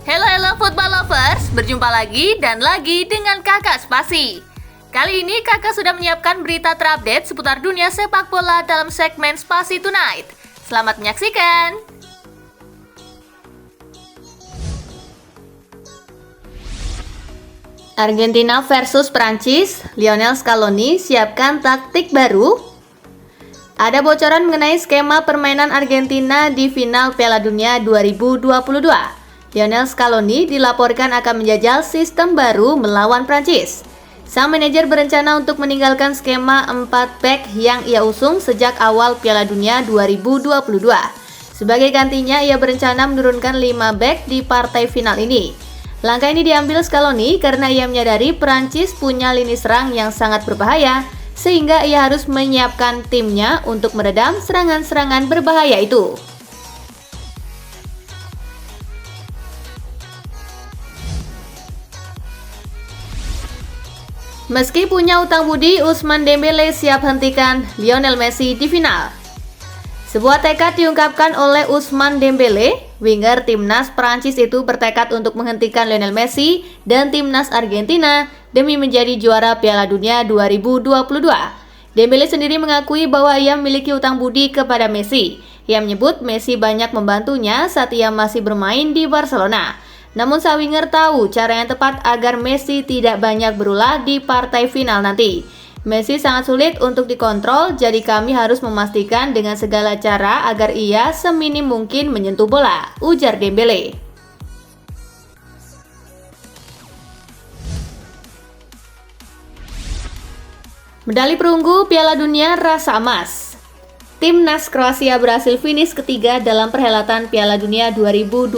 Halo football lovers, berjumpa lagi dan lagi dengan Kakak Spasi. Kali ini Kakak sudah menyiapkan berita terupdate seputar dunia sepak bola dalam segmen Spasi Tonight. Selamat menyaksikan. Argentina versus Prancis, Lionel Scaloni siapkan taktik baru. Ada bocoran mengenai skema permainan Argentina di final Piala Dunia 2022. Lionel Scaloni dilaporkan akan menjajal sistem baru melawan Prancis. Sang manajer berencana untuk meninggalkan skema 4 back yang ia usung sejak awal Piala Dunia 2022. Sebagai gantinya, ia berencana menurunkan 5 back di partai final ini. Langkah ini diambil Scaloni karena ia menyadari Prancis punya lini serang yang sangat berbahaya, sehingga ia harus menyiapkan timnya untuk meredam serangan-serangan berbahaya itu. Meski punya utang budi, Ousmane Dembélé siap hentikan Lionel Messi di final. Sebuah tekad diungkapkan oleh Ousmane Dembélé, winger timnas Prancis itu bertekad untuk menghentikan Lionel Messi dan timnas Argentina demi menjadi juara Piala Dunia 2022. Dembélé sendiri mengakui bahwa ia memiliki utang budi kepada Messi. Ia menyebut Messi banyak membantunya saat ia masih bermain di Barcelona. Namun sang winger tahu cara yang tepat agar Messi tidak banyak berulah di partai final nanti. Messi sangat sulit untuk dikontrol, jadi kami harus memastikan dengan segala cara agar ia seminim mungkin menyentuh bola, ujar Dembélé. Medali perunggu Piala Dunia rasa emas. Timnas Kroasia berhasil finish ketiga dalam perhelatan Piala Dunia 2022.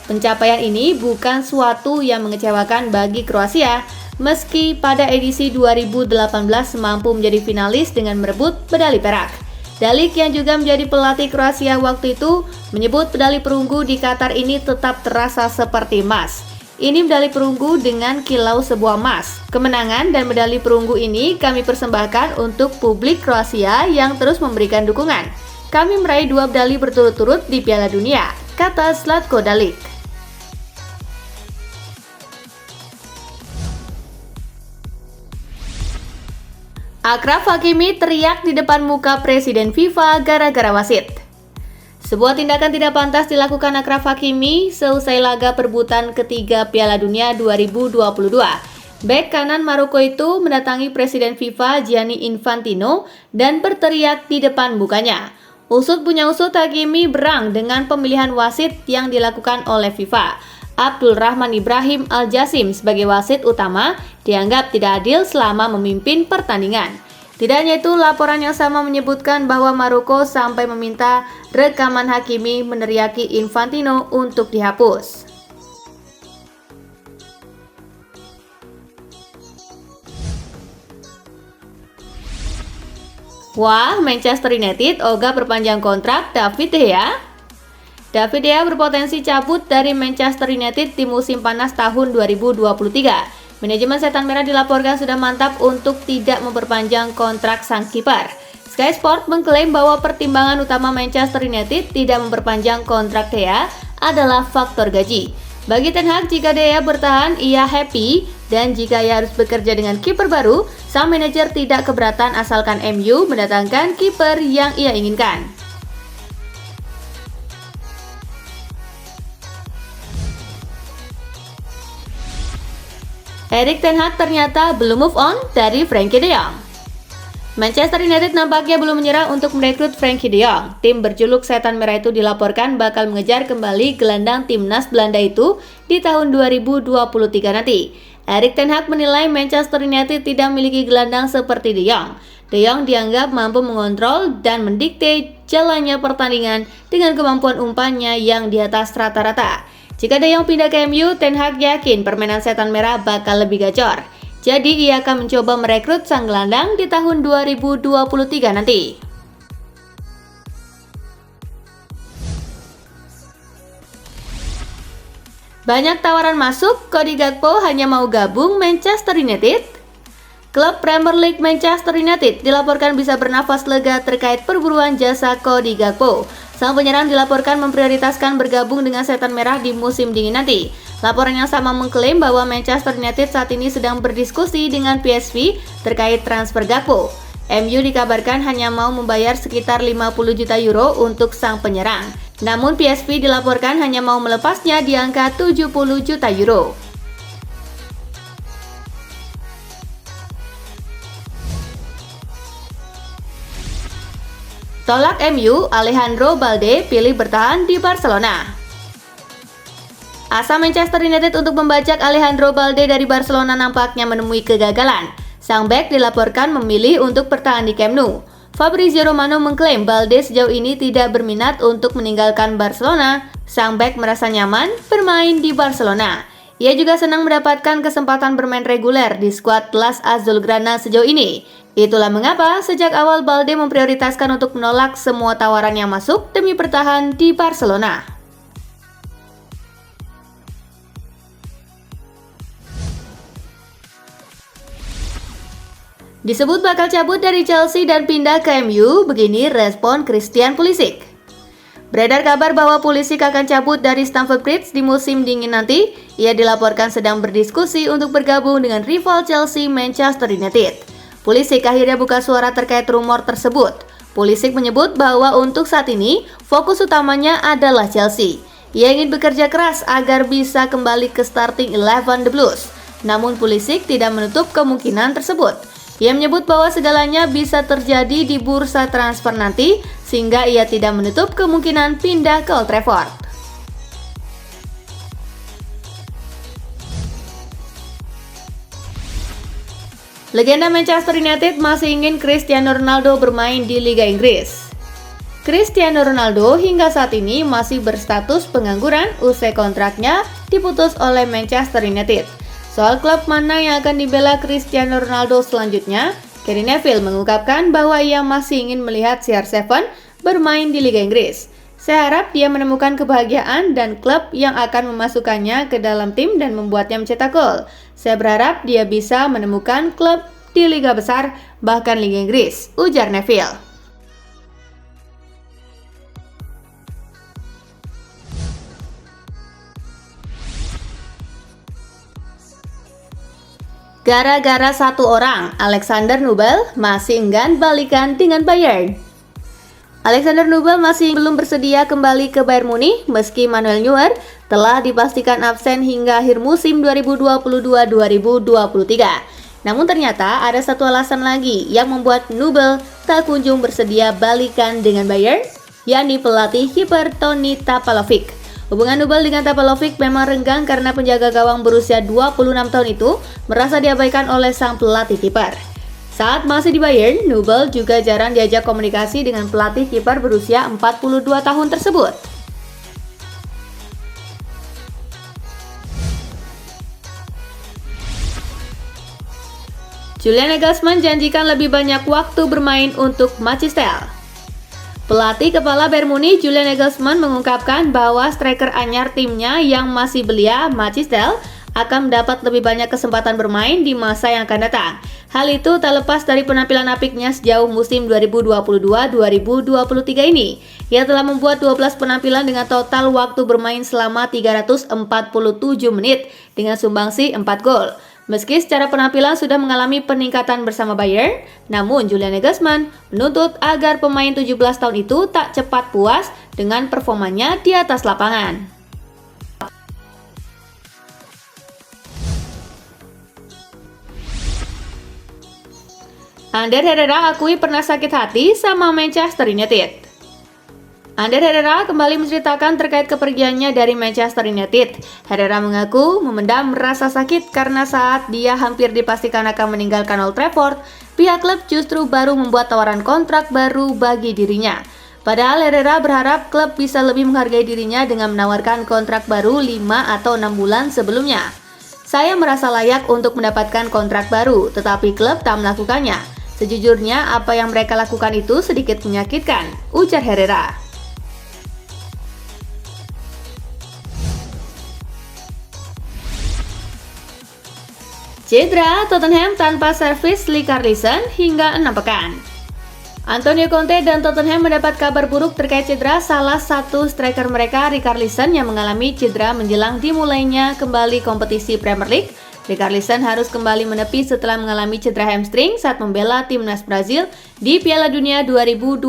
Pencapaian ini bukan suatu yang mengecewakan bagi Kroasia, meski pada edisi 2018 mampu menjadi finalis dengan merebut medali perak. Dalic yang juga menjadi pelatih Kroasia waktu itu menyebut medali perunggu di Qatar ini tetap terasa seperti emas. Ini medali perunggu dengan kilau sebuah emas. Kemenangan dan medali perunggu ini kami persembahkan untuk publik Kroasia yang terus memberikan dukungan. Kami meraih 2 medali berturut-turut di Piala Dunia, kata Zlatko Dalic. Achraf Hakimi teriak di depan muka Presiden FIFA gara-gara wasit. Sebuah tindakan tidak pantas dilakukan Achraf Hakimi seusai laga perebutan ketiga Piala Dunia 2022. Bek kanan Maroko itu mendatangi Presiden FIFA Gianni Infantino dan berteriak di depan mukanya. Usut punya usut, Hakimi berang dengan pemilihan wasit yang dilakukan oleh FIFA. Abdul Rahman Ibrahim Al-Jasim sebagai wasit utama dianggap tidak adil selama memimpin pertandingan. Tidak hanya itu, laporan yang sama menyebutkan bahwa Maroko sampai meminta rekaman Hakimi meneriaki Infantino untuk dihapus. Wah, Manchester United ogah perpanjang kontrak David De Gea. David De Gea berpotensi cabut dari Manchester United di musim panas tahun 2023. Manajemen Setan Merah dilaporkan sudah mantap untuk tidak memperpanjang kontrak sang kiper. Sky Sport mengklaim bahwa pertimbangan utama Manchester United tidak memperpanjang kontrak De Gea adalah faktor gaji. Bagi Ten Hag, jika De Gea bertahan, ia happy, dan jika ia harus bekerja dengan kiper baru, sang manajer tidak keberatan asalkan MU mendatangkan kiper yang ia inginkan. Erik ten Hag ternyata belum move on dari Frenkie de Jong. Manchester United nampaknya belum menyerah untuk merekrut Frenkie de Jong. Tim berjuluk Setan Merah itu dilaporkan bakal mengejar kembali gelandang timnas Belanda itu di tahun 2023 nanti. Erik ten Hag menilai Manchester United tidak memiliki gelandang seperti de Jong. De Jong dianggap mampu mengontrol dan mendikte jalannya pertandingan dengan kemampuan umpannya yang di atas rata-rata. Jika De Jong pindah ke MU, Ten Hag yakin permainan Setan Merah bakal lebih gacor. Jadi ia akan mencoba merekrut sang gelandang di tahun 2023 nanti. Banyak tawaran masuk, Cody Gakpo hanya mau gabung Manchester United. Klub Premier League Manchester United dilaporkan bisa bernafas lega terkait perburuan jasa Cody Gakpo. Sang penyerang dilaporkan memprioritaskan bergabung dengan Setan Merah di musim dingin nanti. Laporan yang sama mengklaim bahwa Manchester United saat ini sedang berdiskusi dengan PSV terkait transfer Gakpo. MU dikabarkan hanya mau membayar sekitar 50 juta euro untuk sang penyerang. Namun PSV dilaporkan hanya mau melepasnya di angka 70 juta euro. Tolak MU, Alejandro Balde pilih bertahan di Barcelona. Asa Manchester United untuk membajak Alejandro Balde dari Barcelona nampaknya menemui kegagalan. Sang bek dilaporkan memilih untuk bertahan di Camp Nou. Fabrizio Romano mengklaim Balde sejauh ini tidak berminat untuk meninggalkan Barcelona. Sang bek merasa nyaman bermain di Barcelona. Ia juga senang mendapatkan kesempatan bermain reguler di skuad Las Azulgrana sejauh ini. Itulah mengapa sejak awal Balde memprioritaskan untuk menolak semua tawaran yang masuk demi bertahan di Barcelona. Disebut bakal cabut dari Chelsea dan pindah ke MU, begini respon Christian Pulisic. Beredar kabar bahwa Pulisic akan cabut dari Stamford Bridge di musim dingin nanti. Ia dilaporkan sedang berdiskusi untuk bergabung dengan rival Chelsea, Manchester United. Pulisic akhirnya buka suara terkait rumor tersebut. Pulisic menyebut bahwa untuk saat ini, fokus utamanya adalah Chelsea. Ia ingin bekerja keras agar bisa kembali ke starting 11 The Blues. Namun Pulisic tidak menutup kemungkinan tersebut. Ia menyebut bahwa segalanya bisa terjadi di bursa transfer nanti, sehingga ia tidak menutup kemungkinan pindah ke Old Trafford. Legenda Manchester United masih ingin Cristiano Ronaldo bermain di Liga Inggris. Cristiano Ronaldo hingga saat ini masih berstatus pengangguran usai kontraknya diputus oleh Manchester United. Soal klub mana yang akan dibela Cristiano Ronaldo selanjutnya, Gary Neville mengungkapkan bahwa ia masih ingin melihat CR7 bermain di Liga Inggris. Saya harap dia menemukan kebahagiaan dan klub yang akan memasukkannya ke dalam tim dan membuatnya mencetak gol. Saya berharap dia bisa menemukan klub di Liga Besar, bahkan Liga Inggris, ujar Neville. Gara-gara satu orang, Alexander Nubel masih enggan balikan dengan Bayern. Alexander Nubel masih belum bersedia kembali ke Bayern Munich meski Manuel Neuer telah dipastikan absen hingga akhir musim 2022-2023. Namun ternyata ada satu alasan lagi yang membuat Nubel tak kunjung bersedia balikan dengan Bayern, yakni pelatih kiper Toni Tapalovic. Hubungan Nubel dengan Tapalovic memang renggang karena penjaga gawang berusia 26 tahun itu merasa diabaikan oleh sang pelatih kiper. Saat masih di Bayern, Nubel juga jarang diajak komunikasi dengan pelatih kiper berusia 42 tahun tersebut. Julian Nagelsmann janjikan lebih banyak waktu bermain untuk Manchester. Pelatih kepala Bayern Munich Julian Nagelsmann mengungkapkan bahwa striker anyar timnya yang masih belia, Manchester, akan mendapat lebih banyak kesempatan bermain di masa yang akan datang. Hal itu tak lepas dari penampilan apiknya sejauh musim 2022-2023 ini. Ia telah membuat 12 penampilan dengan total waktu bermain selama 347 menit dengan sumbangsi 4 gol. Meski secara penampilan sudah mengalami peningkatan bersama Bayern, namun Julian Nagelsmann menuntut agar pemain 17 tahun itu tak cepat puas dengan performanya di atas lapangan. Ander Herrera akui pernah sakit hati sama Manchester United. Ander Herrera kembali menceritakan terkait kepergiannya dari Manchester United. Herrera mengaku memendam rasa sakit karena saat dia hampir dipastikan akan meninggalkan Old Trafford, pihak klub justru baru membuat tawaran kontrak baru bagi dirinya. Padahal Herrera berharap klub bisa lebih menghargai dirinya dengan menawarkan kontrak baru 5 atau 6 bulan sebelumnya. Saya merasa layak untuk mendapatkan kontrak baru, tetapi klub tak melakukannya. Sejujurnya, apa yang mereka lakukan itu sedikit menyakitkan, ujar Herrera. Cedera, Tottenham tanpa servis Lee Carlisle hingga 6 pekan. Antonio Conte dan Tottenham mendapat kabar buruk terkait cedera salah satu striker mereka, Richarlison, yang mengalami cedera menjelang dimulainya kembali kompetisi Premier League. Richarlison harus kembali menepi setelah mengalami cedera hamstring saat membela timnas Brazil di Piala Dunia 2022.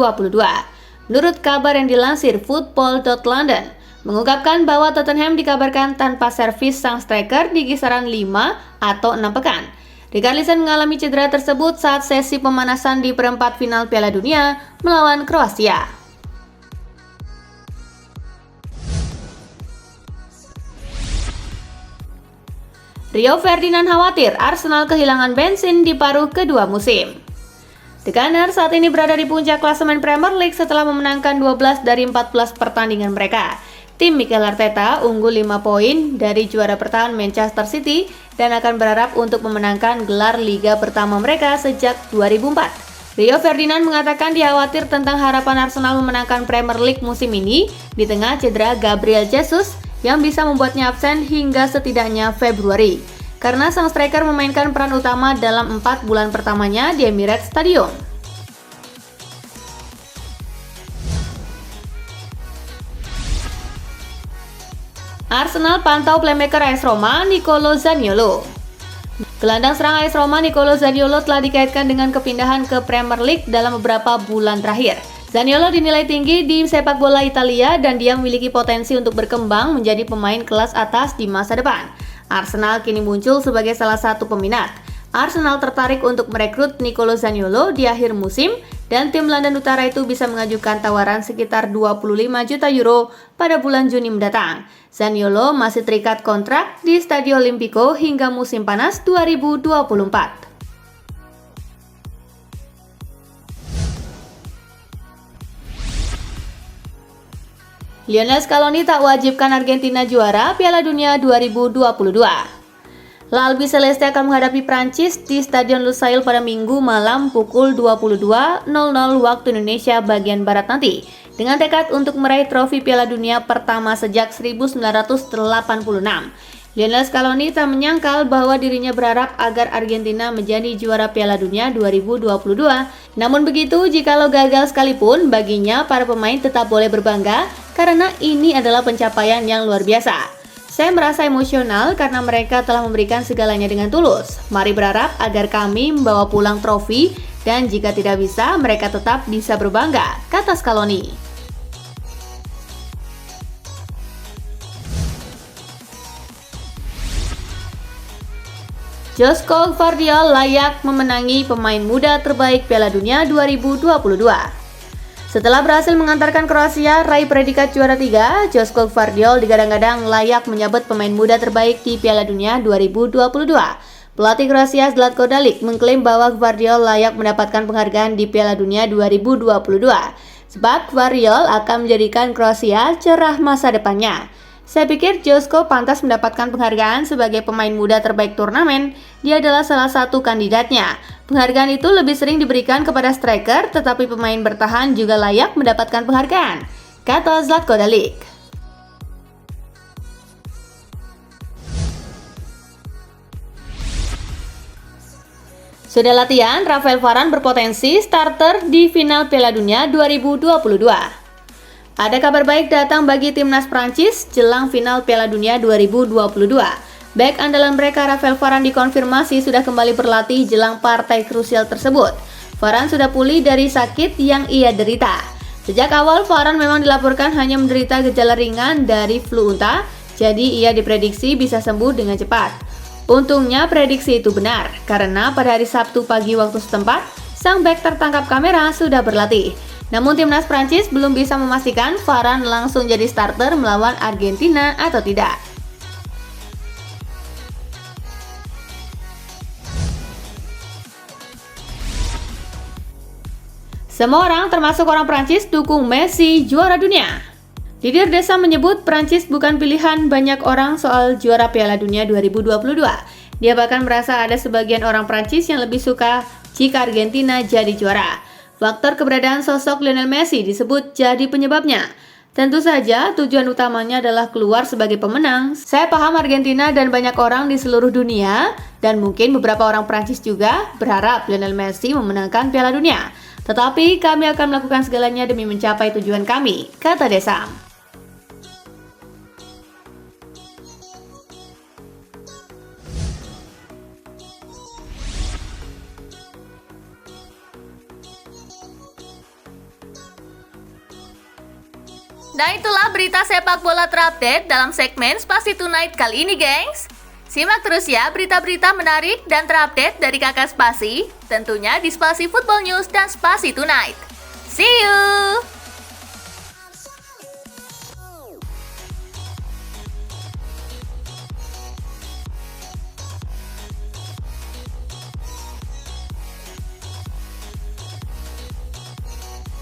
Menurut kabar yang dilansir Football.London, mengungkapkan bahwa Tottenham dikabarkan tanpa servis sang striker di kisaran 5 atau 6 pekan. Richarlison mengalami cedera tersebut saat sesi pemanasan di perempat final Piala Dunia melawan Kroasia. Rio Ferdinand khawatir Arsenal kehilangan bensin di paruh kedua musim. The Gunners saat ini berada di puncak klasemen Premier League setelah memenangkan 12 dari 14 pertandingan mereka. Tim Mikel Arteta unggul 5 poin dari juara bertahan Manchester City dan akan berharap untuk memenangkan gelar liga pertama mereka sejak 2004. Rio Ferdinand mengatakan dia khawatir tentang harapan Arsenal memenangkan Premier League musim ini di tengah cedera Gabriel Jesus yang bisa membuatnya absen hingga setidaknya Februari. Karena sang striker memainkan peran utama dalam 4 bulan pertamanya di Emirates Stadium. Arsenal pantau playmaker AS Roma Nicolo Zaniolo. Gelandang serang AS Roma Nicolo Zaniolo telah dikaitkan dengan kepindahan ke Premier League dalam beberapa bulan terakhir. Zaniolo dinilai tinggi di sepak bola Italia dan dia memiliki potensi untuk berkembang menjadi pemain kelas atas di masa depan. Arsenal kini muncul sebagai salah satu peminat. Arsenal tertarik untuk merekrut Nicolo Zaniolo di akhir musim dan tim London Utara itu bisa mengajukan tawaran sekitar 25 juta euro pada bulan Juni mendatang. Zaniolo masih terikat kontrak di Stadio Olimpico hingga musim panas 2024. Lionel Scaloni tak wajibkan Argentina juara Piala Dunia 2022. La Albiceleste akan menghadapi Prancis di Stadion Lusail pada Minggu malam pukul 22.00 waktu Indonesia bagian Barat nanti, dengan tekad untuk meraih trofi Piala Dunia pertama sejak 1986. Lionel Scaloni tak menyangkal bahwa dirinya berharap agar Argentina menjadi juara Piala Dunia 2022. Namun begitu, jikalau gagal sekalipun, baginya para pemain tetap boleh berbangga karena ini adalah pencapaian yang luar biasa. Saya merasa emosional karena mereka telah memberikan segalanya dengan tulus. Mari berharap agar kami membawa pulang trofi dan jika tidak bisa, mereka tetap bisa berbangga, kata Scaloni. Joško Gvardiol layak memenangi pemain muda terbaik Piala Dunia 2022. Setelah berhasil mengantarkan Kroasia raih predikat juara 3, Joško Gvardiol digadang-gadang layak menyabet pemain muda terbaik di Piala Dunia 2022. Pelatih Kroasia Zlatko Dalic mengklaim bahwa Gvardiol layak mendapatkan penghargaan di Piala Dunia 2022, sebab Gvardiol akan menjadikan Kroasia cerah masa depannya. Saya pikir Joško pantas mendapatkan penghargaan sebagai pemain muda terbaik turnamen. Dia adalah salah satu kandidatnya. Penghargaan itu lebih sering diberikan kepada striker, tetapi pemain bertahan juga layak mendapatkan penghargaan, kata Zlatko Dalic. Sudah latihan, Rafael Varane berpotensi starter di final Piala Dunia 2022. Ada kabar baik datang bagi timnas Prancis jelang final Piala Dunia 2022. Bek andalan mereka Rafael Varane dikonfirmasi sudah kembali berlatih jelang partai krusial tersebut. Varane sudah pulih dari sakit yang ia derita. Sejak awal Varane memang dilaporkan hanya menderita gejala ringan dari flu unta, jadi ia diprediksi bisa sembuh dengan cepat. Untungnya prediksi itu benar, karena pada hari Sabtu pagi waktu setempat, sang bek tertangkap kamera sudah berlatih. Namun timnas Prancis belum bisa memastikan Varane langsung jadi starter melawan Argentina atau tidak. Semua orang termasuk orang Prancis dukung Messi juara dunia. Didier Deschamps menyebut Prancis bukan pilihan banyak orang soal juara Piala Dunia 2022. Dia bahkan merasa ada sebagian orang Prancis yang lebih suka jika Argentina jadi juara. Faktor keberadaan sosok Lionel Messi disebut jadi penyebabnya. Tentu saja tujuan utamanya adalah keluar sebagai pemenang. Saya paham Argentina dan banyak orang di seluruh dunia dan mungkin beberapa orang Prancis juga berharap Lionel Messi memenangkan Piala Dunia. Tetapi kami akan melakukan segalanya demi mencapai tujuan kami, kata Desam. Nah, itulah berita sepak bola terupdate dalam segmen Spasi Tonight kali ini, gengs. Simak terus ya berita-berita menarik dan terupdate dari Kakak Spasi, tentunya di Spasi Football News dan Spasi Tonight. See you!